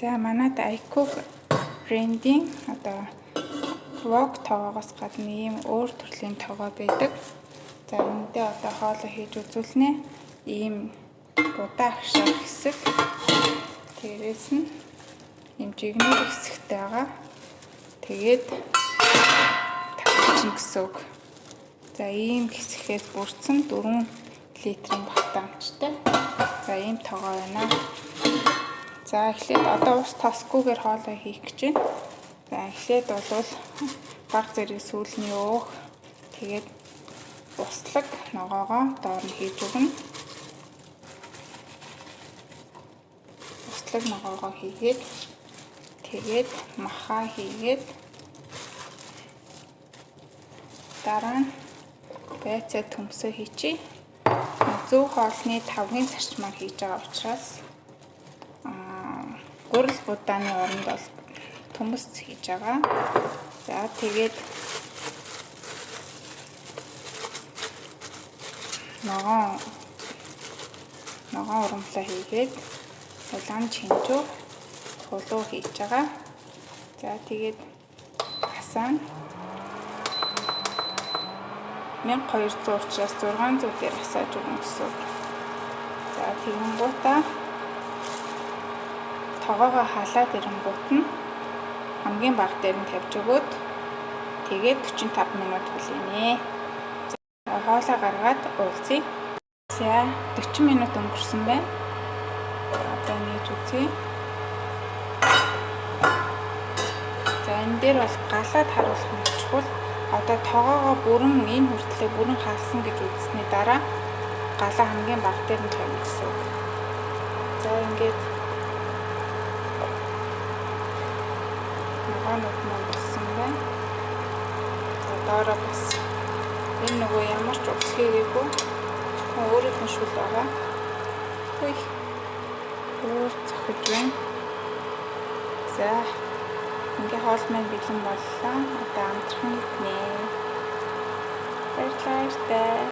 За манайд Айкуг брендийн одоо вок тоогоос гадна ийм өөр төрлийн тоогоо байдаг. За эндээ одоо хоолой хийж үзүүлнэ. Ийм удаах шар хэсэг. Тэрээс нь ийм жигнэр хэсэгтэй байгаа. Тэгээд тавчин гэсэн үг. За ийм хэсгээс бүрдсэн 4 литрийн батамчтай. За ийм тоогоо байна. За эхлээд одоо ус тосгүйгээр хоолой хийх гэж байна. За эхлээд бол баг зэрэг сүүлний уух, тэгээд услаг ногоогоо доор нь хийж өгнө. Услаг ногоогоо хийгээд тэгээд махаа хийгээд дараа нь байцаа төмсөө хийчихье. Зөв хоолны тавгийн зарчмаар хийж байгаа учраас гурал будааны оронд бол төмс хийж байгаа. За тэгээд ногоон урамлаа хийгээд улаан чинжүү хулуу хийж байгаа. За тэгээд хасаан 1200 учраас 600 дээр хасааж өгнө гэсэн үг. За тэгэнгүүтээ тоогоогоо халаад ирэнгүүт нь хамгийн бага дээр нь тавьж өгөөд тэгээд 45 минут хүлээнэ. За хоолоо гаргаад уулзъя. За 40 минут өнгөрсөн байна. Одоо нээж үзье. За энэ дээр бол галаад харуулах нь чухал. Одоо тоогоогоо бүрэн энэ хүртлээр бүрэн хаалсан гэж үзсний дараа галаа хамгийн бага дээр нь тавина гэсэн үг. За ингээд ногоонууд маань болсон байна. За доороо бас энэ нөгөө ямар ч ус хийгээгүй өөрийнх нь шүл байгаа. Хөөе. Өөр цохиж байна. За ингээ хоол маань бэлэн боллоо. Одоо амтрах нь иднэ. Баярлалаа.